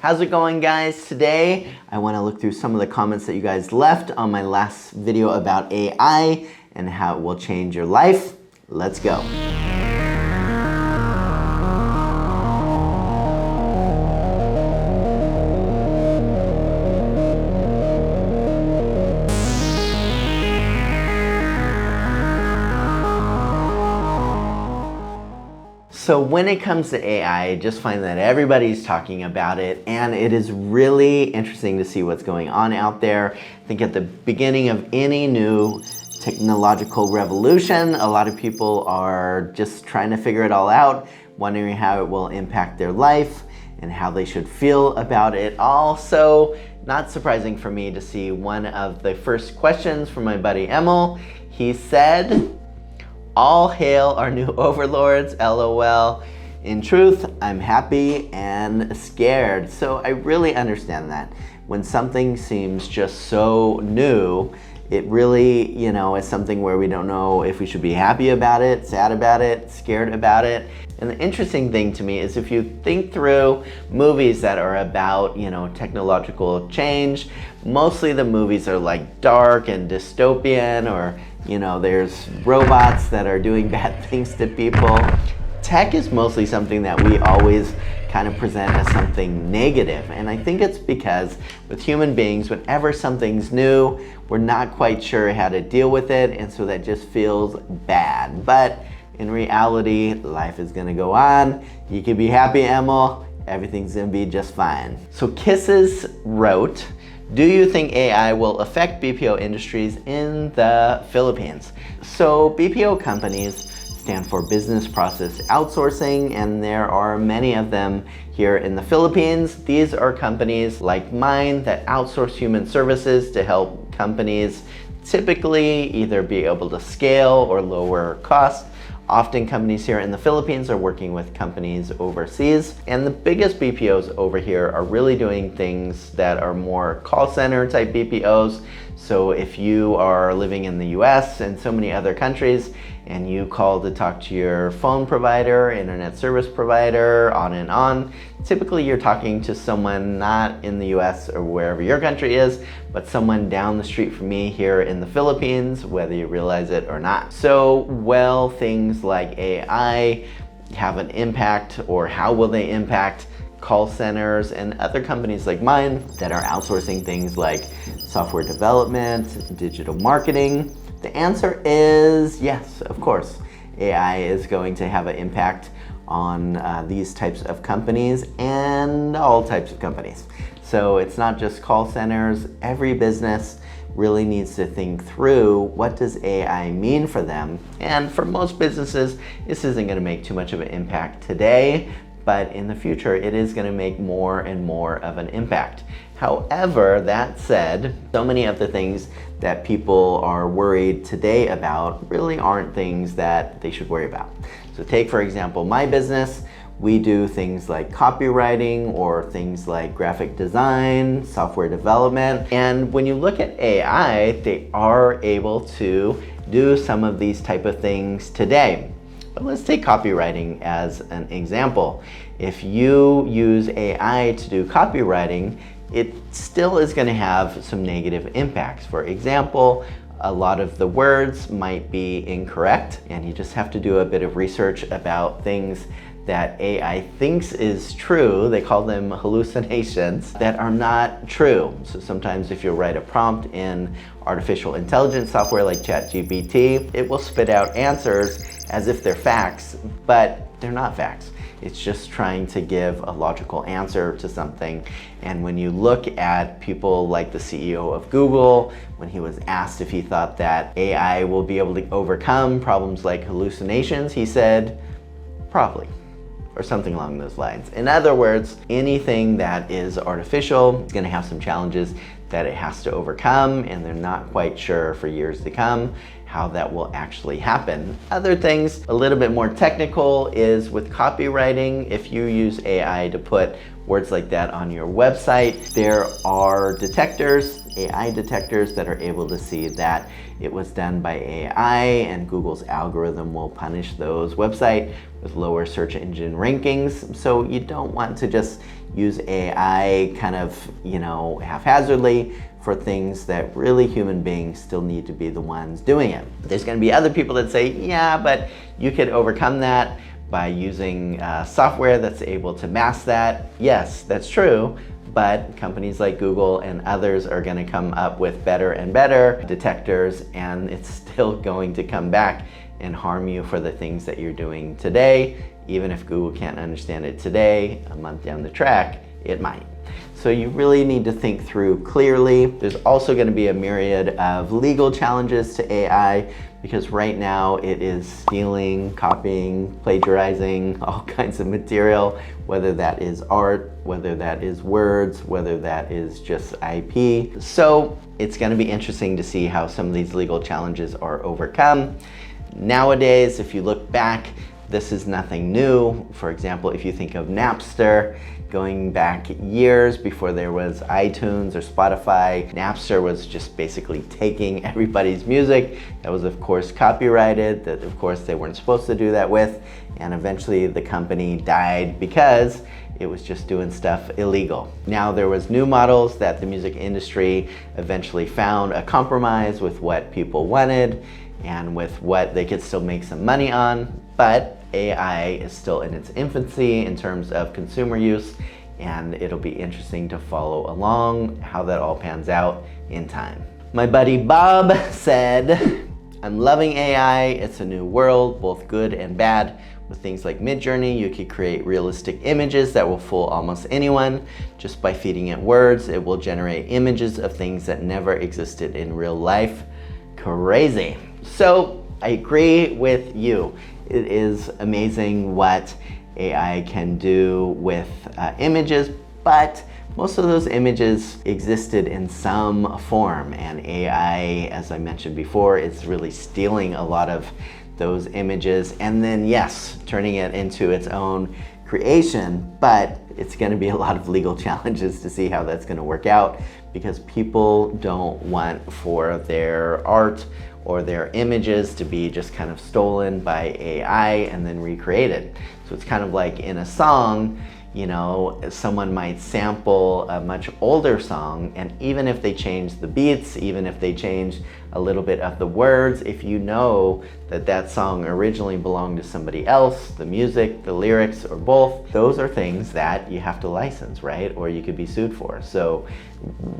How's it going, guys? Today I want to look through some of the comments that you guys left on my last video about AI and how it will change your life. Let's go. So when it comes to AI, I just find that everybody's talking about it, and it is really interesting to see what's going on out there. I think at the beginning of any new technological revolution, a lot of people are just trying to figure it all out, wondering how it will impact their life and how they should feel about it all. So not surprising for me to see one of the first questions from my buddy Emil. He said, "All hail our new overlords, LOL. In truth, I'm happy and scared." So I really understand that. When something seems just so new, it really, is something where we don't know if we should be happy about it, sad about it, scared about it. And the interesting thing to me is if you think through movies that are about, technological change, mostly the movies are like dark and dystopian, or there's robots that are doing bad things to people. Tech is mostly something that we always kind of present as something negative. And I think it's because with human beings, whenever something's new, we're not quite sure how to deal with it. And so that just feels bad. But in reality, life is gonna go on. You can be happy, Emil. Everything's gonna be just fine. So Kisses wrote, "Do you think AI will affect BPO industries in the Philippines?" So BPO companies stand for business process outsourcing, and there are many of them here in the Philippines. These are companies like mine that outsource human services to help companies typically either be able to scale or lower costs. Often companies here in the Philippines are working with companies overseas, and the biggest BPOs over here are really doing things that are more call center type BPOs. So if you are living in the US and so many other countries and you call to talk to your phone provider, internet service provider, on and on, typically you're talking to someone not in the US or wherever your country is, but someone down the street from me here in the Philippines, whether you realize it or not. So will things like AI have an impact, or how will they impact call centers and other companies like mine that are outsourcing things like software development, digital marketing? The answer is yes, of course. AI is going to have an impact on these types of companies and all types of companies. So it's not just call centers. Every business really needs to think through, what does AI mean for them? And for most businesses, this isn't going to make too much of an impact today, but in the future, it is going to make more and more of an impact. However, that said, so many of the things that people are worried today about really aren't things that they should worry about. So take, for example, my business. We do things like copywriting or things like graphic design, software development. And when you look at AI, they are able to do some of these type of things today. But let's take copywriting as an example. If you use AI to do copywriting, it still is going to have some negative impacts. For example, a lot of the words might be incorrect, and you just have to do a bit of research about things that AI thinks is true. They call them hallucinations that are not true. So sometimes if you write a prompt in artificial intelligence software like ChatGPT, it will spit out answers as if they're facts, but they're not facts. It's just trying to give a logical answer to something. And when you look at people like the CEO of Google, when he was asked if he thought that AI will be able to overcome problems like hallucinations, he said, probably, or something along those lines. In other words, anything that is artificial is going to have some challenges that it has to overcome, and they're not quite sure for years to come how that will actually happen. Other things a little bit more technical is with copywriting. If you use AI to put words like that on your website, there are detectors, AI detectors, that are able to see that it was done by AI, and Google's algorithm will punish those websites with lower search engine rankings. So you don't want to just use AI kind of, haphazardly for things that really human beings still need to be the ones doing it. There's going to be other people that say, yeah, but you could overcome that by using software that's able to mask that. Yes, that's true, but companies like Google and others are going to come up with better and better detectors, and it's still going to come back and harm you for the things that you're doing today. Even if Google can't understand it today, a month down the track, it might. So you really need to think through clearly. There's also going to be a myriad of legal challenges to AI, because right now it is stealing, copying, plagiarizing all kinds of material, whether that is art, whether that is words, whether that is just IP. So it's going to be interesting to see how some of these legal challenges are overcome. Nowadays, if you look back, this is nothing new. For example, if you think of Napster, going back years before there was iTunes or Spotify, Napster was just basically taking everybody's music that was of course copyrighted, that of course they weren't supposed to do that with, and eventually the company died because it was just doing stuff illegal. Now there was new models that the music industry eventually found a compromise with what people wanted and with what they could still make some money on, but AI is still in its infancy in terms of consumer use, and it'll be interesting to follow along how that all pans out in time. My buddy Bob said, I'm loving AI, it's a new world, both good and bad. With things like Midjourney, you could create realistic images that will fool almost anyone. Just by feeding it words, it will generate images of things that never existed in real life. Crazy. So I agree with you. It is amazing what AI can do with images, but most of those images existed in some form, and AI, as I mentioned before, is really stealing a lot of those images and then, yes, turning it into its own creation. But it's going to be a lot of legal challenges to see how that's going to work out, because people don't want for their art or their images to be just kind of stolen by AI and then recreated. So it's kind of like in a song, someone might sample a much older song, and even if they change the beats, even if they change a little bit of the words, if you know that that song originally belonged to somebody else, the music, the lyrics, or both, those are things that you have to license, right? Or you could be sued for. So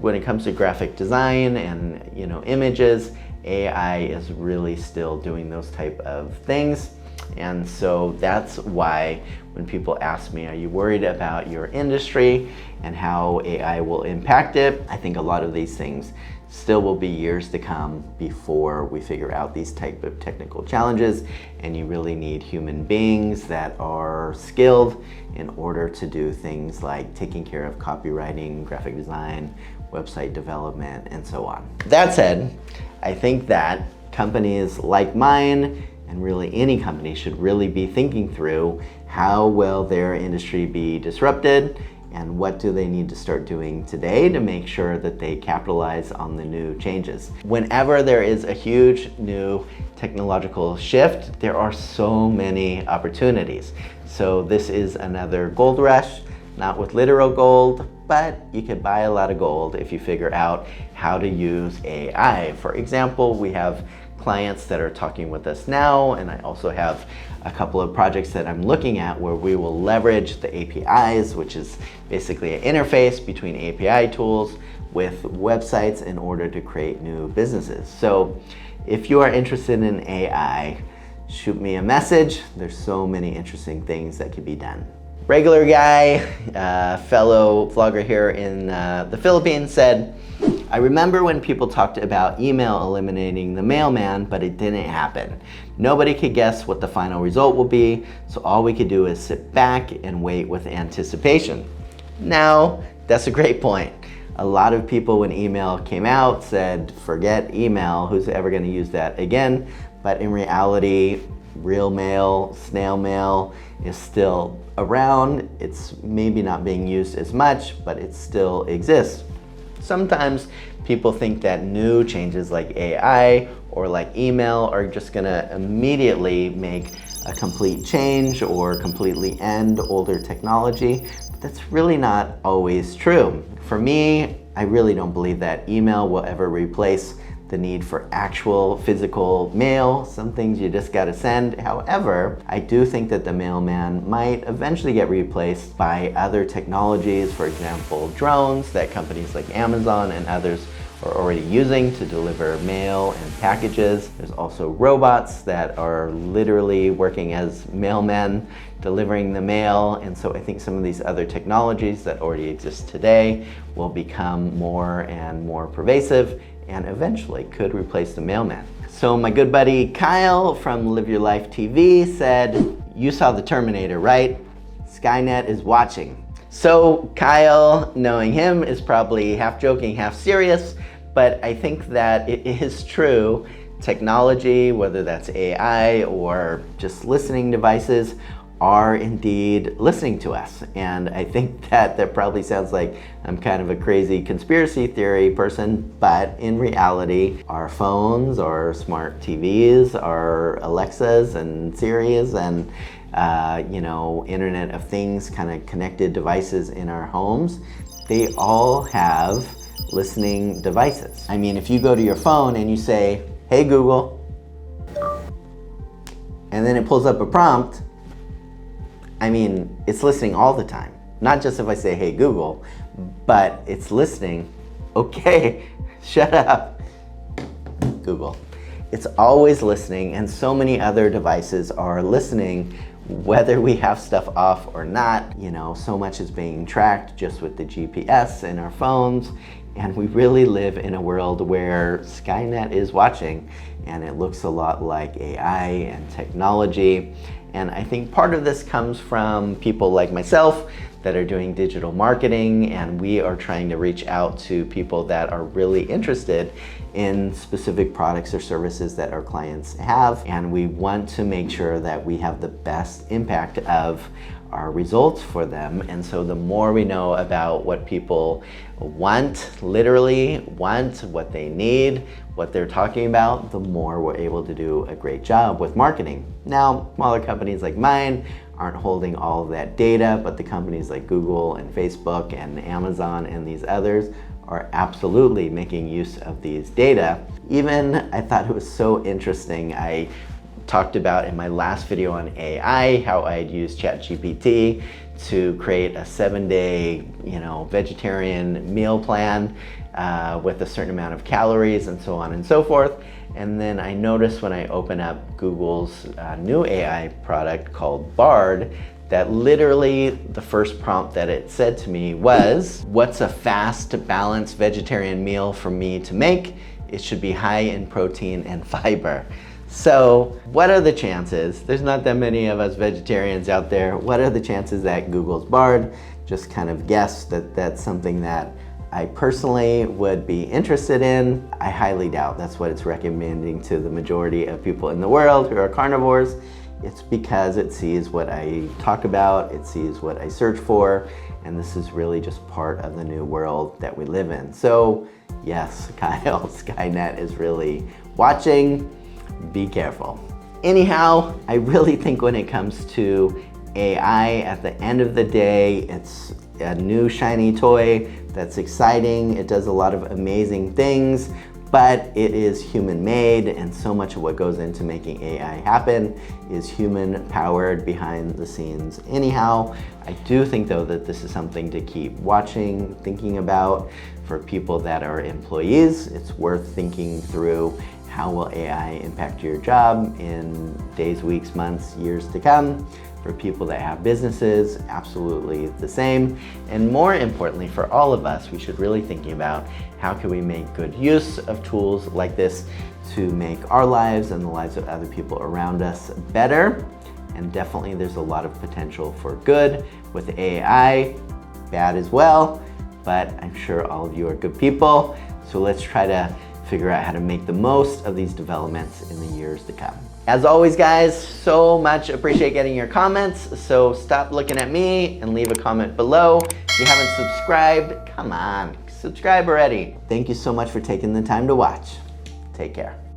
when it comes to graphic design and images, AI is really still doing those type of things. And so that's why when people ask me, are you worried about your industry and how AI will impact it? I think a lot of these things still will be years to come before we figure out these type of technical challenges, and you really need human beings that are skilled in order to do things like taking care of copywriting, graphic design, website development, and so on. That said, I think that companies like mine, and really any company, should really be thinking through how will their industry be disrupted and what do they need to start doing today to make sure that they capitalize on the new changes. Whenever there is a huge new technological shift, there are so many opportunities. So this is another gold rush, not with literal gold, but you could buy a lot of gold if you figure out how to use AI. For example, we have clients that are talking with us now, and I also have a couple of projects that I'm looking at where we will leverage the APIs, which is basically an interface between API tools with websites in order to create new businesses. So if you are interested in AI, shoot me a message. There's so many interesting things that can be done. Regular guy, fellow vlogger here in the Philippines said, I remember when people talked about email eliminating the mailman, but it didn't happen. Nobody could guess what the final result will be, so all we could do is sit back and wait with anticipation. Now, that's a great point. A lot of people, when email came out, said, forget email, who's ever going to use that again? But in reality, real mail, snail mail is still around. It's maybe not being used as much, but it still exists. Sometimes people think that new changes like AI or like email are just gonna immediately make a complete change or completely end older technology. that's really not always true. For me, I really don't believe that email will ever replace the need for actual physical mail. Some things you just gotta send. However, I do think that the mailman might eventually get replaced by other technologies, for example, drones that companies like Amazon and others are already using to deliver mail and packages. There's also robots that are literally working as mailmen, delivering the mail. And so I think some of these other technologies that already exist today will become more and more pervasive and eventually could replace the mailman. So my good buddy Kyle from Live Your Life TV said, "You saw the Terminator, right? Skynet is watching." So Kyle, knowing him, is probably half joking, half serious, but I think that it is true. Technology, whether that's AI or just listening devices, are indeed listening to us. And I think that probably sounds like I'm kind of a crazy conspiracy theory person, but in reality, our phones, our smart TVs, our Alexas and Siris and Internet of Things kind of connected devices in our homes, they all have listening devices. I mean, if you go to your phone and you say, "Hey Google," and then it pulls up a prompt, I mean, it's listening all the time. Not just if I say, "Hey Google," but it's listening. Okay, shut up, Google. It's always listening, and so many other devices are listening whether we have stuff off or not. So much is being tracked just with the GPS in our phones, and we really live in a world where Skynet is watching, and it looks a lot like AI and technology. And I think part of this comes from people like myself that are doing digital marketing, and we are trying to reach out to people that are really interested in specific products or services that our clients have. And we want to make sure that we have the best impact of our results for them. And so the more we know about what people want, literally want, what they need, what they're talking about, the more we're able to do a great job with marketing. Now, smaller companies like mine aren't holding all of that data, but the companies like Google and Facebook and Amazon and these others are absolutely making use of these data. Even, I thought it was so interesting, I talked about in my last video on AI how I'd use ChatGPT to create a 7-day, vegetarian meal plan with a certain amount of calories and so on and so forth. And then I noticed when I open up Google's new AI product called Bard, that literally the first prompt that it said to me was, "What's a fast, balanced vegetarian meal for me to make? It should be high in protein and fiber." So what are the chances? There's not that many of us vegetarians out there. What are the chances that Google's Bard just kind of guessed that that's something that I personally would be interested in? I highly doubt that's what it's recommending to the majority of people in the world who are carnivores. It's because it sees what I talk about, it sees what I search for, and this is really just part of the new world that we live in. So yes, Kyle, Skynet is really watching. Be careful. Anyhow, I really think when it comes to AI, at the end of the day, it's a new shiny toy that's exciting. It does a lot of amazing things, but it is human made, and so much of what goes into making AI happen is human powered behind the scenes. Anyhow, I do think though that this is something to keep watching, thinking about. For people that are employees, it's worth thinking through how will AI impact your job in days, weeks, months, years to come. For people that have businesses, absolutely the same. And more importantly, for all of us, we should really thinking about how can we make good use of tools like this to make our lives and the lives of other people around us better. And definitely there's a lot of potential for good with AI, bad as well, but I'm sure all of you are good people. So let's try to figure out how to make the most of these developments in the years to come. As always, guys, so much appreciate getting your comments. So stop looking at me and leave a comment below. If you haven't subscribed, come on, subscribe already. Thank you so much for taking the time to watch. Take care.